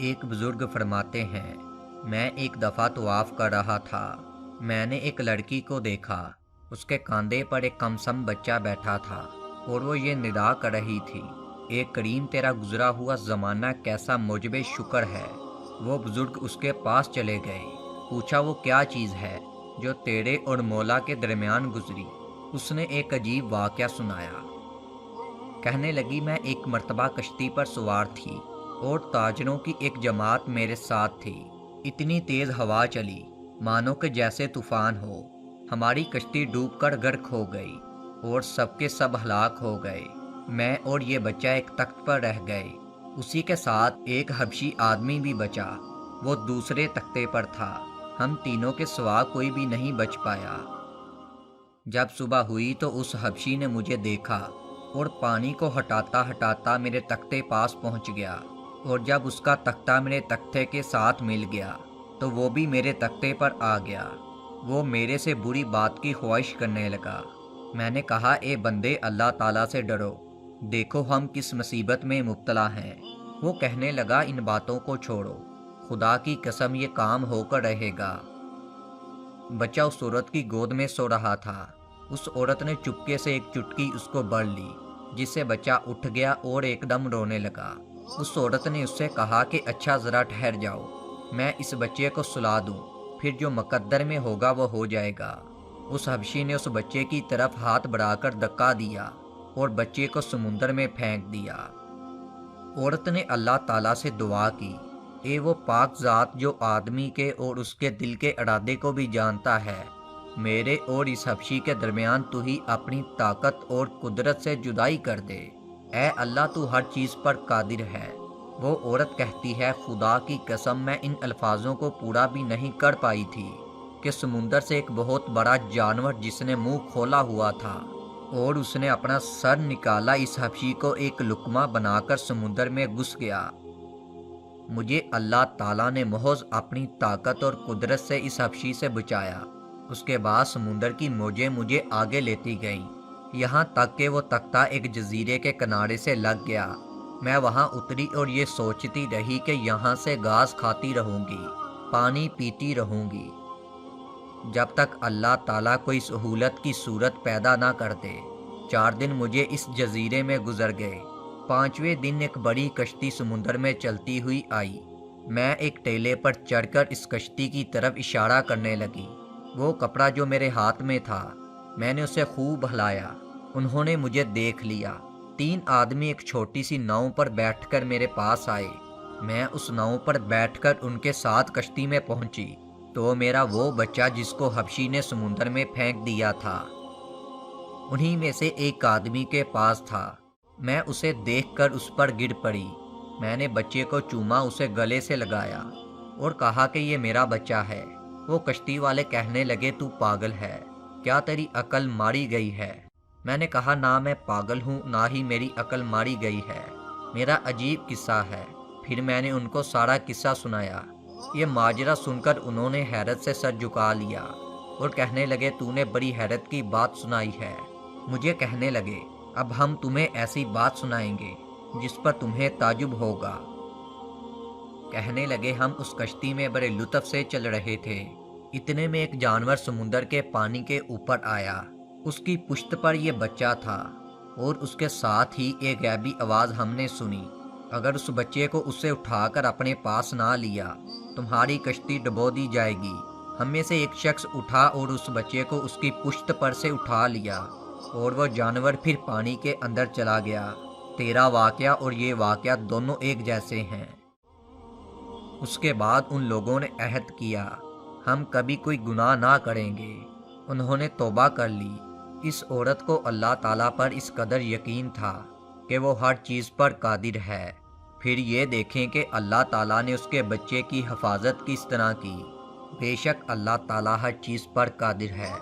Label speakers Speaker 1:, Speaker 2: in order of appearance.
Speaker 1: ایک بزرگ فرماتے ہیں، میں ایک دفعہ طواف کر رہا تھا۔ میں نے ایک لڑکی کو دیکھا، اس کے کاندھے پر ایک کمسم بچہ بیٹھا تھا اور وہ یہ ندا کر رہی تھی، اے کریم تیرا گزرا ہوا زمانہ کیسا موجب شکر ہے۔ وہ بزرگ اس کے پاس چلے گئے، پوچھا وہ کیا چیز ہے جو تیرے اور مولا کے درمیان گزری۔ اس نے ایک عجیب واقعہ سنایا۔ کہنے لگی، میں ایک مرتبہ کشتی پر سوار تھی اور تاجروں کی ایک جماعت میرے ساتھ تھی۔ اتنی تیز ہوا چلی مانو کہ جیسے طوفان ہو۔ ہماری کشتی ڈوب کر غرق ہو گئی اور سب کے سب ہلاک ہو گئے۔ میں اور یہ بچہ ایک تخت پر رہ گئے۔ اسی کے ساتھ ایک حبشی آدمی بھی بچا، وہ دوسرے تختے پر تھا۔ ہم تینوں کے سوا کوئی بھی نہیں بچ پایا۔ جب صبح ہوئی تو اس حبشی نے مجھے دیکھا اور پانی کو ہٹاتا ہٹاتا میرے تختے پاس پہنچ گیا، اور جب اس کا تختہ میرے تختے کے ساتھ مل گیا تو وہ بھی میرے تختے پر آ گیا۔ وہ میرے سے بری بات کی خواہش کرنے لگا۔ میں نے کہا، اے بندے اللہ تعالیٰ سے ڈرو، دیکھو ہم کس مصیبت میں مبتلا ہیں۔ وہ کہنے لگا، ان باتوں کو چھوڑو، خدا کی قسم یہ کام ہو کر رہے گا۔ بچہ اس عورت کی گود میں سو رہا تھا۔ اس عورت نے چپکے سے ایک چٹکی اس کو بڑھ لی، جس سے بچہ اٹھ گیا اور ایک دم رونے لگا۔ اس عورت نے اس سے کہا کہ اچھا ذرا ٹھہر جاؤ، میں اس بچے کو سلا دوں، پھر جو مقدر میں ہوگا وہ ہو جائے گا۔ اس حبشی نے اس بچے کی طرف ہاتھ بڑھا کر دھکا دیا اور بچے کو سمندر میں پھینک دیا۔ عورت نے اللہ تعالیٰ سے دعا کی، اے وہ پاک ذات جو آدمی کے اور اس کے دل کے ارادے کو بھی جانتا ہے، میرے اور اس حبشی کے درمیان تو ہی اپنی طاقت اور قدرت سے جدائی کر دے۔ اے اللہ تو ہر چیز پر قادر ہے۔ وہ عورت کہتی ہے، خدا کی قسم میں ان الفاظوں کو پورا بھی نہیں کر پائی تھی کہ سمندر سے ایک بہت بڑا جانور جس نے منہ کھولا ہوا تھا اور اس نے اپنا سر نکالا، اس حبشی کو ایک لقمہ بنا کر سمندر میں گھس گیا۔ مجھے اللہ تعالیٰ نے محض اپنی طاقت اور قدرت سے اس حبشی سے بچایا۔ اس کے بعد سمندر کی موجیں مجھے آگے لیتی گئیں، یہاں تک کہ وہ تختہ ایک جزیرے کے کنارے سے لگ گیا۔ میں وہاں اتری اور یہ سوچتی رہی کہ یہاں سے گھاس کھاتی رہوں گی، پانی پیتی رہوں گی، جب تک اللہ تعالیٰ کوئی سہولت کی صورت پیدا نہ کر دے۔ 4 دن مجھے اس جزیرے میں گزر گئے۔ 5ویں دن ایک بڑی کشتی سمندر میں چلتی ہوئی آئی۔ میں ایک ٹیلے پر چڑھ کر اس کشتی کی طرف اشارہ کرنے لگی۔ وہ کپڑا جو میرے ہاتھ میں تھا، میں نے اسے خوب ہلایا۔ انہوں نے مجھے دیکھ لیا۔ 3 آدمی ایک چھوٹی سی ناؤ پر بیٹھ کر میرے پاس آئے۔ میں اس ناؤ پر بیٹھ کر ان کے ساتھ کشتی میں پہنچی تو میرا وہ بچہ جس کو حبشی نے سمندر میں پھینک دیا تھا انہی میں سے ایک آدمی کے پاس تھا۔ میں اسے دیکھ کر اس پر گر پڑی۔ میں نے بچے کو چوما، اسے گلے سے لگایا اور کہا کہ یہ میرا بچہ ہے۔ وہ کشتی والے کہنے لگے، تو پاگل ہے، کیا تیری عقل ماری گئی ہے؟ میں نے کہا، نہ میں پاگل ہوں، نہ ہی میری عقل ماری گئی ہے، میرا عجیب قصہ ہے۔ پھر میں نے ان کو سارا قصہ سنایا۔ یہ ماجرا سن کر انہوں نے حیرت سے سر جھکا لیا اور کہنے لگے، تو نے بڑی حیرت کی بات سنائی ہے۔ مجھے کہنے لگے، اب ہم تمہیں ایسی بات سنائیں گے جس پر تمہیں تعجب ہوگا۔ کہنے لگے، ہم اس کشتی میں بڑے لطف سے چل رہے تھے، اتنے میں ایک جانور سمندر کے پانی کے اوپر آیا۔ اس کی پشت پر یہ بچہ تھا اور اس کے ساتھ ہی ایک غیبی آواز ہم نے سنی، اگر اس بچے کو اس سے اٹھا کر اپنے پاس نہ لیا تمہاری کشتی ڈبو دی جائے گی۔ ہم میں سے ایک شخص اٹھا اور اس بچے کو اس کی پشت پر سے اٹھا لیا اور وہ جانور پھر پانی کے اندر چلا گیا۔ تیرا واقعہ اور یہ واقعہ دونوں ایک جیسے ہیں۔ اس کے بعد ان لوگوں نے عہد کیا، ہم کبھی کوئی گناہ نہ کریں گے۔ انہوں نے توبہ کر لی۔ اس عورت کو اللہ تعالیٰ پر اس قدر یقین تھا کہ وہ ہر چیز پر قادر ہے۔ پھر یہ دیکھیں کہ اللہ تعالیٰ نے اس کے بچے کی حفاظت کس طرح کی۔ بے شک اللہ تعالیٰ ہر چیز پر قادر ہے۔